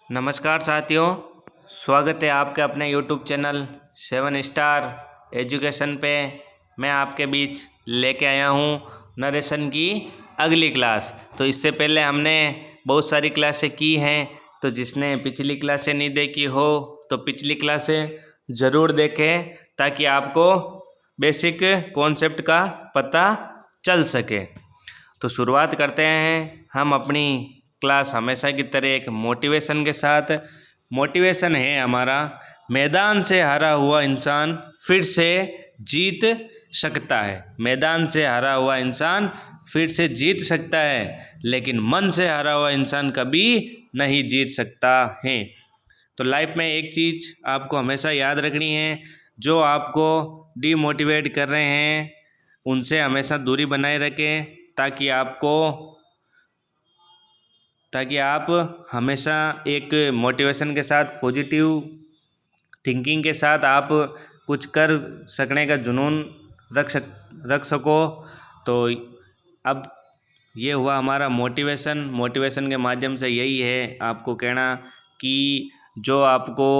नमस्कार साथियों, स्वागत है आपके अपने YouTube चैनल 7 स्टार एजुकेशन पे। मैं आपके बीच लेके आया हूँ नरेशन की अगली क्लास। तो इससे पहले हमने बहुत सारी क्लासें की हैं, तो जिसने पिछली क्लासें नहीं देखी हो तो पिछली क्लासें ज़रूर देखें ताकि आपको बेसिक कॉन्सेप्ट का पता चल सके। तो शुरुआत करते हैं हम अपनी क्लास हमेशा की तरह एक मोटिवेशन के साथ। मोटिवेशन है हमारा, मैदान से हारा हुआ इंसान फिर से जीत सकता है। मैदान से हारा हुआ इंसान फिर से जीत सकता है, लेकिन मन से हारा हुआ इंसान कभी नहीं जीत सकता है। तो लाइफ में एक चीज़ आपको हमेशा याद रखनी है, जो आपको डीमोटिवेट कर रहे हैं उनसे हमेशा दूरी बनाए रखें ताकि आप हमेशा एक मोटिवेशन के साथ, पॉजिटिव थिंकिंग के साथ आप कुछ कर सकने का जुनून रख सको। तो अब ये हुआ हमारा मोटिवेशन के माध्यम से यही है आपको कहना कि जो आपको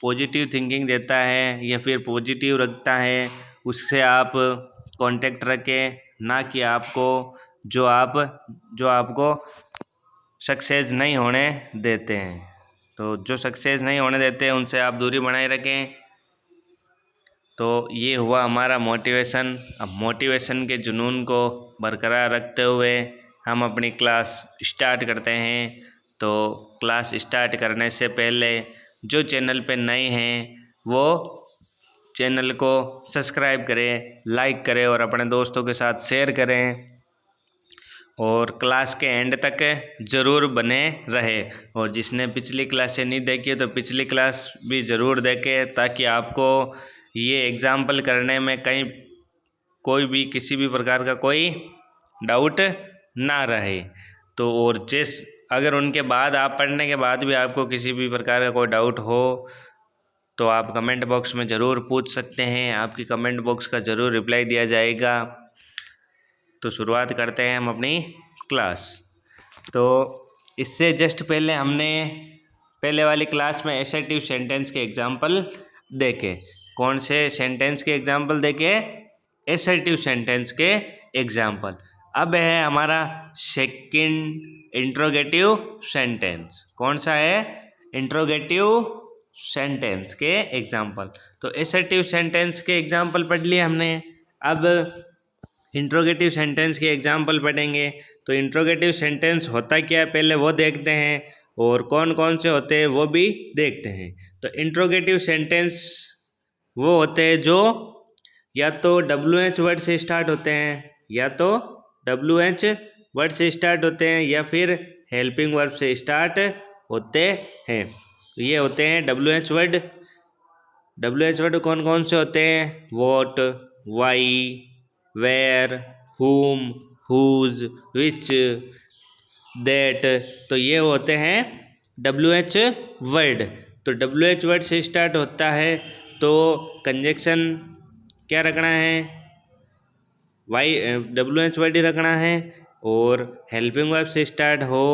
पॉजिटिव थिंकिंग देता है या फिर पॉजिटिव रखता है उससे आप कांटेक्ट रखें, ना कि जो आपको सक्सेस नहीं होने देते हैं। तो जो सक्सेस नहीं होने देते हैं उनसे आप दूरी बनाए रखें। तो ये हुआ हमारा मोटिवेशन। अब मोटिवेशन के जुनून को बरकरार रखते हुए हम अपनी क्लास स्टार्ट करते हैं। तो क्लास स्टार्ट करने से पहले जो चैनल पे नए हैं वो चैनल को सब्सक्राइब करें, लाइक करें और अपने दोस्तों के साथ शेयर करें, और क्लास के एंड तक ज़रूर बने रहे। और जिसने पिछली क्लासें नहीं देखी तो पिछली क्लास भी ज़रूर देखें, ताकि आपको ये एग्ज़ाम्पल करने में कहीं कोई भी किसी भी प्रकार का कोई डाउट ना रहे। तो और अगर उनके बाद आप पढ़ने के बाद भी आपको किसी भी प्रकार का कोई डाउट हो तो आप कमेंट बॉक्स में ज़रूर पूछ सकते हैं। आपकी कमेंट बॉक्स का ज़रूर रिप्लाई दिया जाएगा। तो शुरुआत करते हैं हम अपनी क्लास। तो इससे जस्ट पहले हमने पहले वाली क्लास में एसर्टिव सेंटेंस के एग्जाम्पल देखे। कौन से सेंटेंस के एग्जाम्पल देखे? एसर्टिव सेंटेंस के एग्जाम्पल। अब है हमारा सेकंड इंट्रोगेटिव सेंटेंस। कौन सा है? इंट्रोगेटिव सेंटेंस के एग्जाम्पल। तो एसर्टिव सेंटेंस के एग्जाम्पल पढ़ लिए हमने। अब इंट्रोगेटिव सेंटेंस के एग्जाम्पल पढ़ेंगे। तो इंट्रोगेटिव सेंटेंस होता क्या है पहले वो देखते हैं, और कौन कौन से होते हैं वो भी देखते हैं। तो इंट्रोगेटिव सेंटेंस वो होते हैं जो या तो WH वर्ड से स्टार्ट होते हैं, या फिर हेल्पिंग वर्ब से स्टार्ट होते हैं। तो ये होते हैं WH वर्ड। WH वर्ड कौन कौन से होते हैं? What, why, where, whom, whose, which, that। तो ये होते हैं WH वर्ड। तो WH वर्ड से स्टार्ट होता है तो कंजक्शन क्या रखना है? WH वर्ड ही रखना है। और हेल्पिंग वर्ब से स्टार्ट हो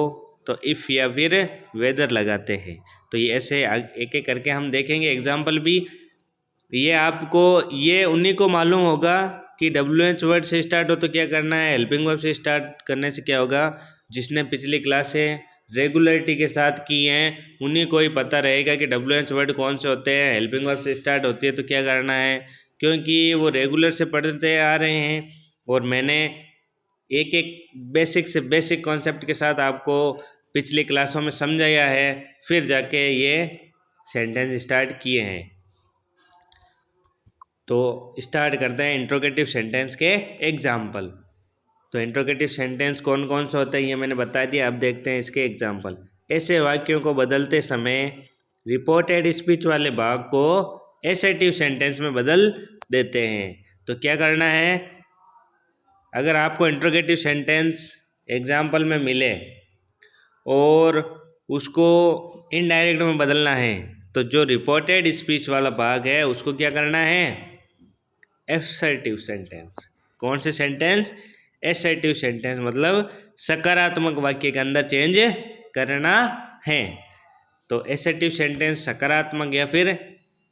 तो इफ़ या फिर वेदर लगाते हैं। तो ये ऐसे एक एक करके हम देखेंगे एग्जाम्पल भी। ये उन्हीं को मालूम होगा कि WH वर्ड से स्टार्ट हो तो क्या करना है, हेल्पिंग वर्ब से स्टार्ट करने से क्या होगा। जिसने पिछली क्लासें रेगुलरिटी के साथ की हैं उन्हीं को ही पता रहेगा कि WH वर्ड कौन से होते हैं, हेल्पिंग वर्ब से स्टार्ट होती है तो क्या करना है, क्योंकि वो रेगुलर से पढ़ते आ रहे हैं। और मैंने एक एक बेसिक से बेसिक कॉन्सेप्ट के साथ आपको पिछली क्लासों में समझाया है, फिर जाके ये सेंटेंस स्टार्ट किए हैं। तो स्टार्ट करते हैं इंट्रोगेटिव सेंटेंस के एग्जाम्पल। तो इंट्रोगेटिव सेंटेंस कौन कौन से होते हैं ये मैंने बता दिया। अब देखते हैं इसके एग्जाम्पल। ऐसे वाक्यों को बदलते समय रिपोर्टेड स्पीच वाले भाग को एसर्टिव सेंटेंस में बदल देते हैं। तो क्या करना है, अगर आपको इंट्रोगेटिव सेंटेंस एग्जाम्पल में मिले और उसको इनडायरेक्ट में बदलना है तो जो रिपोर्टेड स्पीच वाला भाग है उसको क्या करना है? Assertive sentence. कौन से सेंटेंस? एसर्टिव सेंटेंस, मतलब सकारात्मक वाक्य के अंदर चेंज करना है। तो एसेटिव सेंटेंस सकारात्मक या फिर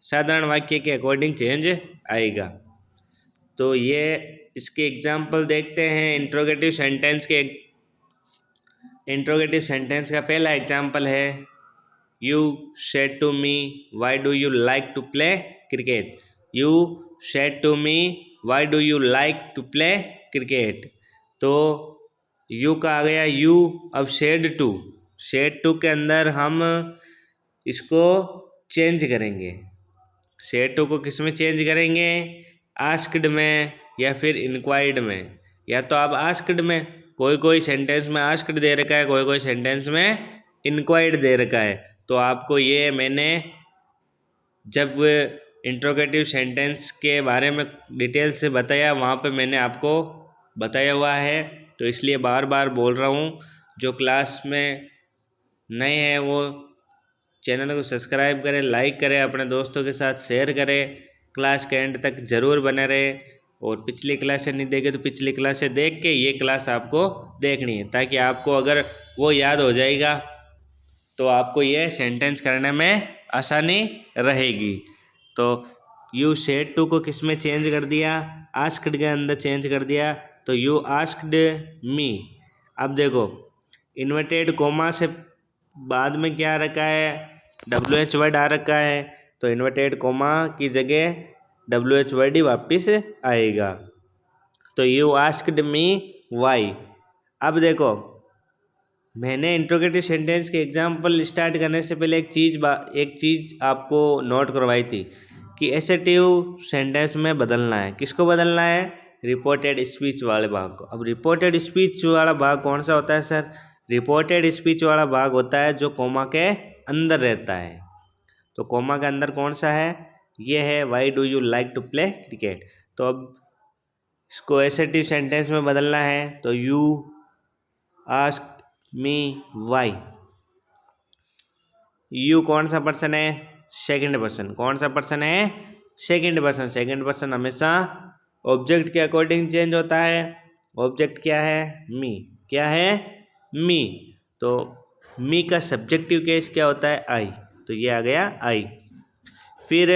साधारण वाक्य के अकॉर्डिंग चेंज आएगा। तो ये इसके एग्जाम्पल देखते हैं। इंट्रोगेटिव सेंटेंस का पहला एग्जाम्पल है, you said to me why do you like to play cricket. You said to me why do you like to play cricket. तो यू का आ गया यू। अब सेड टू के अंदर हम इसको चेंज करेंगे। सेड टू को किस में चेंज करेंगे? आस्क्ड में या फिर इंक्वायर्ड में। या तो आप आस्क्ड में, कोई सेंटेंस में आस्क्ड दे रखा है, कोई सेंटेंस में इंक्वायर्ड दे रखा है। तो आपको ये मैंने जब इंट्रोगेटिव सेंटेंस के बारे में डिटेल से बताया, वहाँ पे मैंने आपको बताया हुआ है, तो इसलिए बार बार बोल रहा हूँ। जो क्लास में नए हैं वो चैनल को सब्सक्राइब करें, लाइक करें, अपने दोस्तों के साथ शेयर करें, क्लास के एंड तक ज़रूर बने रहे। और पिछली क्लासें नहीं देखे तो पिछली क्लासें देख के ये क्लास आपको देखनी है, ताकि आपको अगर वो याद हो जाएगा तो आपको ये सेंटेंस करने में आसानी रहेगी। तो यू सेड टू को किस में चेंज कर दिया? आस्क्ड के अंदर चेंज कर दिया। तो यू आस्क्ड मी। अब देखो, इन्वर्टेड कोमा से बाद में क्या रखा है? WH वर्ड आ रखा है। तो इन्वर्टेड कोमा की जगह WH वर्ड ही वापस आएगा। तो यू आस्क्ड मी वाई। अब देखो, मैंने इंट्रोगेटिव सेंटेंस के एग्जाम्पल स्टार्ट करने से पहले एक चीज़ आपको नोट करवाई थी कि एसेटिव सेंटेंस में बदलना है। किसको बदलना है? रिपोर्टेड स्पीच वाले भाग को। अब रिपोर्टेड स्पीच वाला भाग कौन सा होता है सर? रिपोर्टेड स्पीच वाला भाग होता है जो कोमा के अंदर रहता है। तो कोमा के अंदर कौन सा है? ये है, why do you like to play cricket. तो अब इसको एसेटिव सेंटेंस में बदलना है। तो you ask me why. You कौन सा पर्सन है? Second person. कौन सा पर्सन है? Second person. सेकंड पर्सन हमेशा ऑब्जेक्ट के अकॉर्डिंग चेंज होता है। ऑब्जेक्ट क्या है? मी। क्या है? मी। तो मी का सब्जेक्टिव केस क्या होता है? आई। तो ये आ गया आई। फिर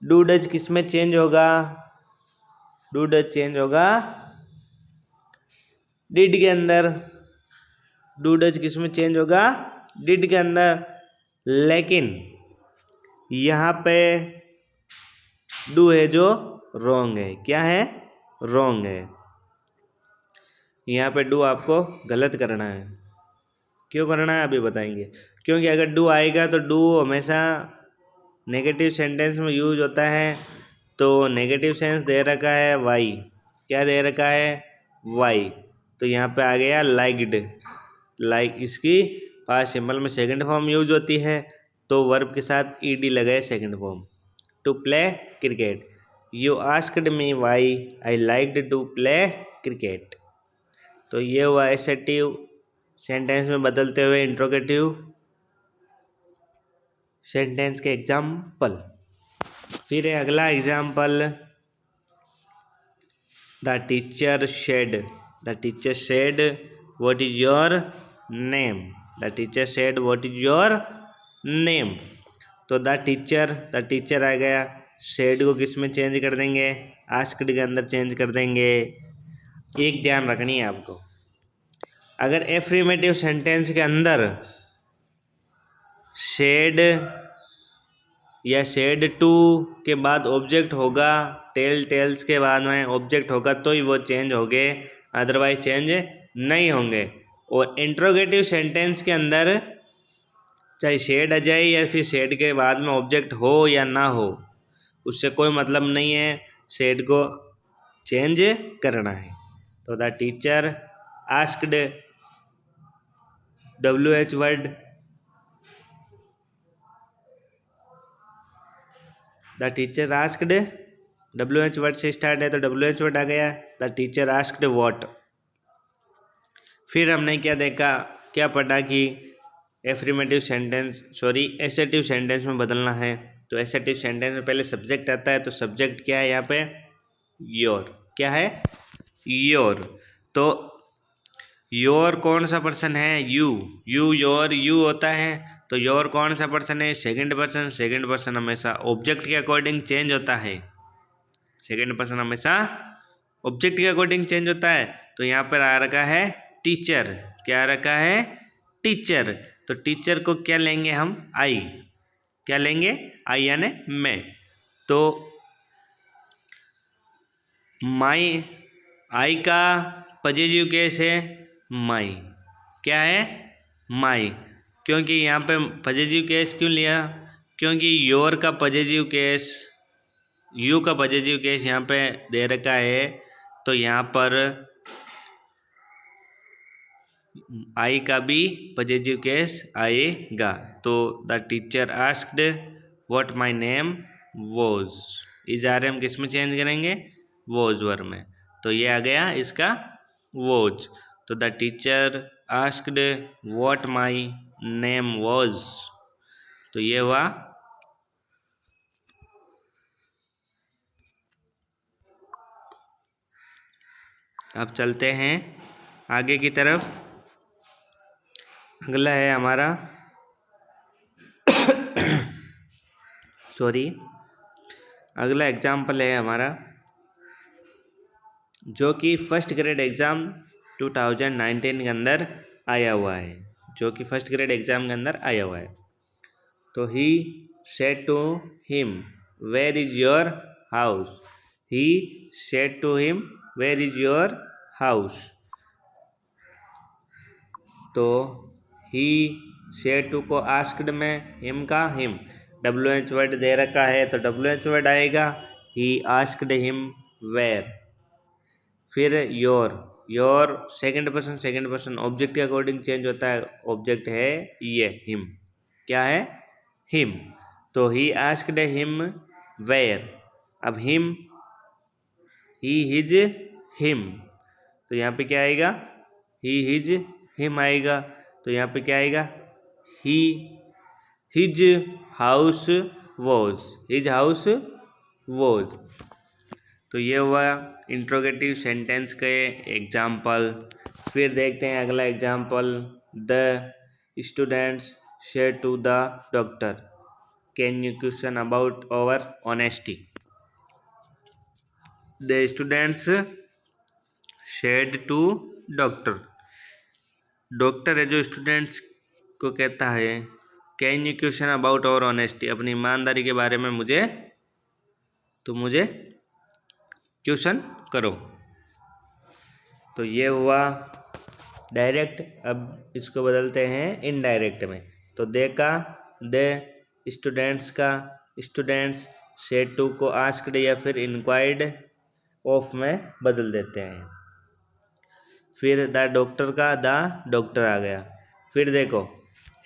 डू डज किस में चेंज होगा? डू डज चेंज होगा डिड के अंदर। डू डज किस में चेंज होगा? डिड के अंदर। लेकिन यहाँ पे डू है जो रॉन्ग है। क्या है? रॉन्ग है। यहाँ पे डू आपको गलत करना है। क्यों करना है अभी बताएंगे। क्योंकि अगर डू आएगा तो डू हमेशा नेगेटिव सेंटेंस में यूज होता है। तो नेगेटिव सेंस दे रखा है वाई। क्या दे रखा है? वाई। तो यहाँ पे आ गया लाइक्ड। लाइक इसकी पास्ट सिंबल में सेकंड फॉर्म यूज होती है, तो वर्ब के साथ ईडी लगाए second form. To play cricket. You asked me why I liked to play cricket. तो ये हुआ एसेटिव सेंटेंस में बदलते हुए इंट्रोगेटिव सेंटेंस के एग्जाम्पल। फिर है अगला example, the teacher said. The teacher said what is your name. The teacher said what is your name. तो द टीचर आ गया। शेड को किस में चेंज कर देंगे? आस्क्ड के अंदर चेंज कर देंगे। एक ध्यान रखनी है आपको, अगर एफर्मेटिव सेंटेंस के अंदर शेड या शेड टू के बाद ऑब्जेक्ट होगा, टेल्स के बाद में ऑब्जेक्ट होगा, तो ही वो चेंज होंगे, अदरवाइज चेंज नहीं होंगे। और इंट्रोगेटिव सेंटेंस के अंदर चाहे शेड आ जाए या फिर शेड के बाद में ऑब्जेक्ट हो या ना हो, उससे कोई मतलब नहीं है, शेड को चेंज करना है। तो the teacher asked WH word. The teacher asked WH word से स्टार्ट है, तो WH वर्ड आ गया। The teacher asked what. फिर हमने क्या देखा, क्या पढ़ा कि एसेटिव सेंटेंस में बदलना है। तो एसेटिव सेंटेंस में पहले सब्जेक्ट आता है, तो सब्जेक्ट क्या है यहाँ पे? योर। क्या है? योर। तो योर कौन सा पर्सन है? यू। यू, योर, यू होता है, तो योर कौन सा पर्सन है? Second person. सेकंड पर्सन हमेशा ऑब्जेक्ट के अकॉर्डिंग चेंज होता है। सेकंड पर्सन हमेशा ऑब्जेक्ट के अकॉर्डिंग चेंज होता है। तो यहाँ पर आ रखा है टीचर। क्या आ रखा है? टीचर। तो टीचर को क्या लेंगे हम? आई। क्या लेंगे? आई यानी मैं। तो माई, आई का पॉजिटिव केस है माई। क्या है? माई। क्योंकि यहाँ पे पॉजिटिव केस क्यों लिया? क्योंकि योर का पॉजिटिव केस, यू का पॉजिटिव केस यहाँ पे दे रखा है, तो यहाँ पर आई का भी पॉजिटिव केस आएगा। तो the teacher asked what my name was. इस आर एम किस में चेंज करेंगे? वॉज वर्ब में। तो ये आ गया इसका वॉज। तो the teacher asked what my name was. तो ये हुआ। अब चलते हैं आगे की तरफ। अगला है हमारा सॉरी, अगला एग्जाम्पल है हमारा, जो कि फर्स्ट ग्रेड एग्ज़ाम 2019 के अंदर आया हुआ है। जो कि फर्स्ट ग्रेड एग्ज़ाम के अंदर आया हुआ है। तो he said to him where is your house. He said to him where is your house. तो ही सेड टू को आस्क्ड में हिम का हिम WH वर्ड दे रखा है, तो WH वर्ड आएगा। He asked him where. फिर your, your second person object के अकॉर्डिंग चेंज होता है। ऑब्जेक्ट है ये हिम। क्या है? हिम। तो ही आस्क्ड हिम वेयर। अब हिम, ही हिज हिम, तो यहाँ पे क्या आएगा? ही हिज हिम आएगा। तो यहाँ पे क्या आएगा? He his house was. His house was. तो ये हुआ इंट्रोगेटिव सेंटेंस के एग्जाम्पल। फिर देखते हैं अगला example. The students said to the doctor can you question about our honesty. The students said to doctor. Doctor है जो स्टूडेंट्स को कहता है can you question about our honesty, अपनी ईमानदारी के बारे में मुझे क्वेश्चन करो। तो ये हुआ डायरेक्ट। अब इसको बदलते हैं इनडायरेक्ट में। तो दे का दे, स्टूडेंट्स का स्टूडेंट्स, सेड टू को आस्क्ड या फिर इंक्वायर्ड ऑफ में बदल देते हैं। फिर द डॉक्टर का द डॉक्टर आ गया। फिर देखो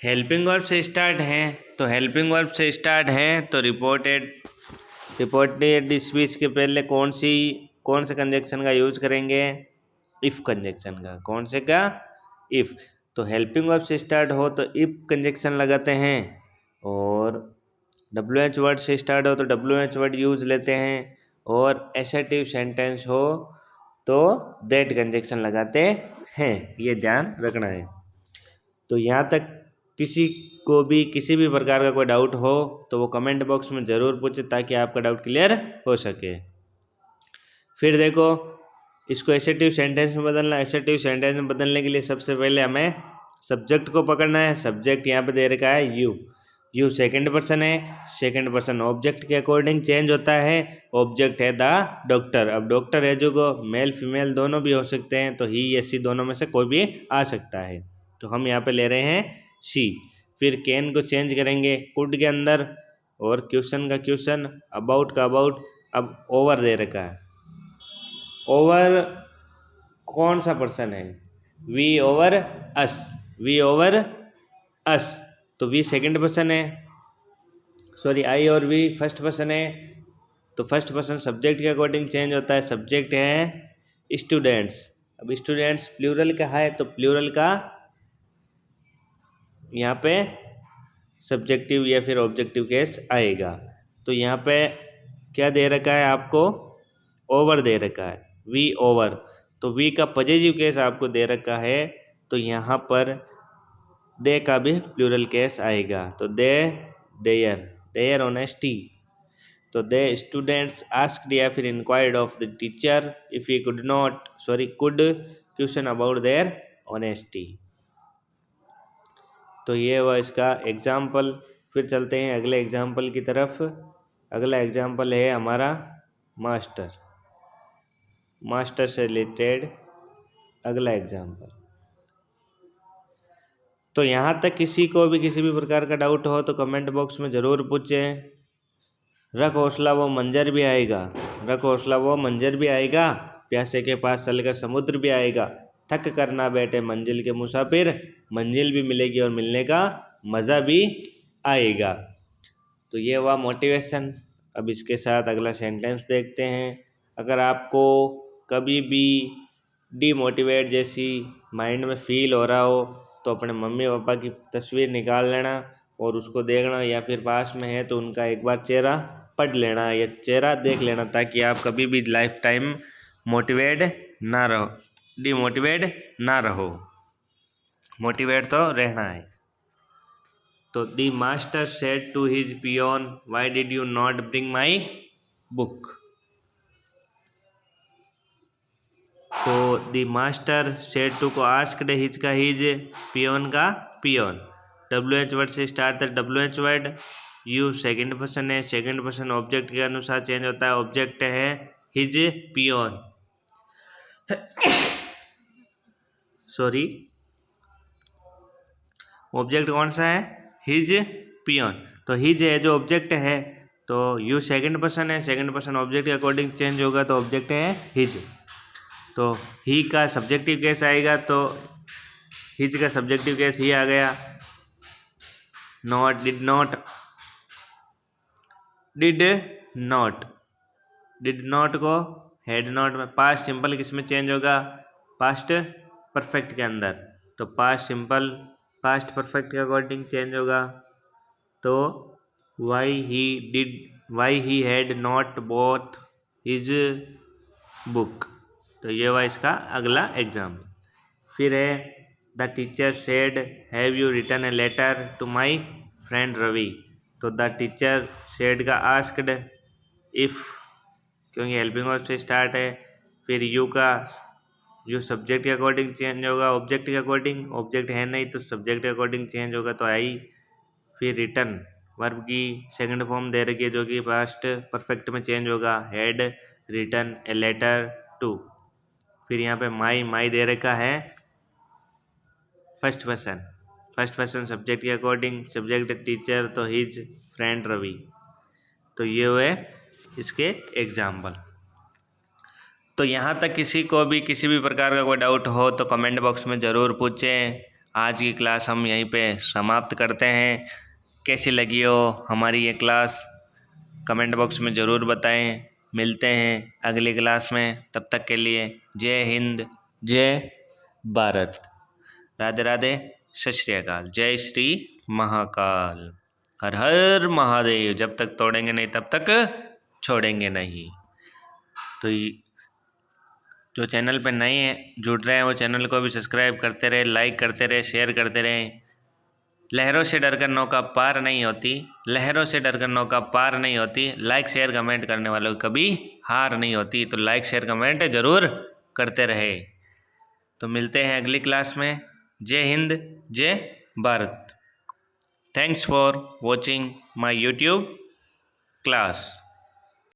हेल्पिंग वर्ब से स्टार्ट है, तो हेल्पिंग वर्ब से स्टार्ट है तो रिपोर्टेड स्पीच के पहले कौन से कंजक्शन का यूज करेंगे? इफ़ कंजक्शन का। कौन से का? इफ़। तो हेल्पिंग वर्ब से स्टार्ट हो तो इफ़ कंजक्शन लगाते हैं, और WH वर्ड से स्टार्ट हो तो WH वर्ड यूज लेते हैं, और एसर्टिव सेंटेंस हो तो दैट कंजक्शन लगाते हैं। ये ध्यान रखना है। तो यहाँ तक किसी को भी किसी भी प्रकार का कोई डाउट हो तो वो कमेंट बॉक्स में ज़रूर पूछे, ताकि आपका डाउट क्लियर हो सके। फिर देखो इसको एसर्टिव सेंटेंस में बदलना। एसर्टिव सेंटेंस में बदलने के लिए सबसे पहले हमें सब्जेक्ट को पकड़ना है। सब्जेक्ट यहाँ पे दे रखा है यू। यू सेकंड पर्सन है। सेकंड पर्सन ऑब्जेक्ट के अकॉर्डिंग चेंज होता है। ऑब्जेक्ट है द डॉक्टर। अब डॉक्टर है जो को मेल फीमेल दोनों भी हो सकते हैं, तो ही या सी दोनों में से कोई भी आ सकता है। तो हम यहाँ पे ले रहे हैं सी। फिर कैन को चेंज करेंगे कुड के अंदर, और क्वेश्चन का क्वेश्चन, अबाउट का अबाउट। अब ओवर दे रखा है। ओवर कौन सा पर्सन है? We our us. We our us, तो वी सेकंड पर्सन है। सॉरी, आई और वी फर्स्ट पर्सन है। तो फर्स्ट पर्सन सब्जेक्ट के अकॉर्डिंग चेंज होता है। सब्जेक्ट है स्टूडेंट्स। अब स्टूडेंट्स प्लूरल का है, तो प्लूरल का यहाँ पे सब्जेक्टिव या फिर ऑब्जेक्टिव केस आएगा। तो यहाँ पे क्या दे रखा है आपको? ओवर दे रखा है, वी ओवर। तो वी का पॉजिटिव केस आपको दे रखा है, तो यहाँ पर दे का भी प्लूरल केस आएगा। तो दे, देयर ऑनेस्टी। तो दे स्टूडेंट्स आस्क्ड या फिर inquired of the teacher if he could question about their honesty. तो ये हुआ इसका एग्जाम्पल। फिर चलते हैं अगले एग्जाम्पल की तरफ। अगला एग्जाम्पल है हमारा मास्टर से रिलेटेड अगला एग्जाम्पल। तो यहाँ तक किसी को भी किसी भी प्रकार का डाउट हो तो कमेंट बॉक्स में ज़रूर पूछें। रख हौसला वो मंजर भी आएगा, रख हौसला वो मंजर भी आएगा, प्यासे के पास चलकर समुद्र भी आएगा, थक कर ना बैठे मंजिल के मुसाफिर, मंजिल भी मिलेगी और मिलने का मज़ा भी आएगा। तो ये हुआ मोटिवेशन। अब इसके साथ अगला सेंटेंस देखते हैं। अगर आपको कभी भी डीमोटिवेट जैसी माइंड में फील हो रहा हो तो अपने मम्मी पापा की तस्वीर निकाल लेना और उसको देखना, या फिर पास में है तो उनका एक बार चेहरा पढ़ लेना या चेहरा देख लेना, ताकि आप कभी भी लाइफ टाइम मोटिवेट ना रहो, डीमोटिवेट ना रहो। मोटिवेट तो रहना है। तो the master said to his peon, why did you not bring my book. तो द मास्टर सेड टू को आस्क्ड, हिज का हिज, पियोन का पियोन। WH वर्ड से स्टार्ट है, WH word. You second person है, सेकंड पर्सन ऑब्जेक्ट के अनुसार change होता है। ऑब्जेक्ट है हिज पियोन, सॉरी ऑब्जेक्ट कौन सा है, हिज पियोन। तो हिज है जो ऑब्जेक्ट है, तो यू सेकंड पर्सन है, सेकंड पर्सन ऑब्जेक्ट के अकॉर्डिंग चेंज होगा, तो ऑब्जेक्ट है हिज। तो ही का सब्जेक्टिव केस आएगा, तो हिज का सब्जेक्टिव केस ही आ गया। Not, did not, did not को हैड नॉट में, पास्ट सिंपल किस में चेंज होगा, पास्ट परफेक्ट के अंदर। तो पास्ट सिंपल पास्ट परफेक्ट के अकॉर्डिंग चेंज होगा। तो why he had not bought his book. तो ये हुआ इसका अगला एग्जाम। फिर है the teacher said, have you written a letter to my friend Ravi. तो द टीचर सेड का आस्क्ड, इफ़ क्योंकि हेल्पिंग वर्ब से स्टार्ट है। फिर यू सब्जेक्ट के अकॉर्डिंग चेंज होगा, ऑब्जेक्ट के अकॉर्डिंग, ऑब्जेक्ट है नहीं तो सब्जेक्ट के अकॉर्डिंग चेंज होगा, तो आई। फिर रिटर्न वर्ब की सेकंड फॉर्म दे रखी है जो कि पास्ट परफेक्ट में चेंज होगा, had written a letter to. फिर यहाँ पे माई दे रखा है फर्स्ट पर्सन सब्जेक्ट के अकॉर्डिंग, सब्जेक्ट टीचर तो हिज फ्रेंड रवि। तो ये हुए इसके एग्जाम्पल। तो यहाँ तक किसी को भी किसी भी प्रकार का कोई डाउट हो तो कमेंट बॉक्स में ज़रूर पूछें। आज की क्लास हम यहीं पे समाप्त करते हैं। कैसी लगी हो हमारी ये क्लास कमेंट बॉक्स में ज़रूर बताएं। मिलते हैं अगली क्लास में, तब तक के लिए जय हिंद, जय भारत, राधे राधे, सत श्री अकाल, जय श्री महाकाल, हर हर महादेव। जब तक तोड़ेंगे नहीं तब तक छोड़ेंगे नहीं। तो जो चैनल पे नए हैं जुड़ रहे हैं वो चैनल को भी सब्सक्राइब करते रहे, लाइक करते रहे, शेयर करते रहें। लहरों से डरकर नौका पार नहीं होती, लहरों से डरकर नौका पार नहीं होती, लाइक शेयर कमेंट करने वालों की कभी हार नहीं होती। तो लाइक शेयर कमेंट ज़रूर करते रहे। तो मिलते हैं अगली क्लास में। जय हिंद, जय Bharat. Thanks for watching my YouTube class.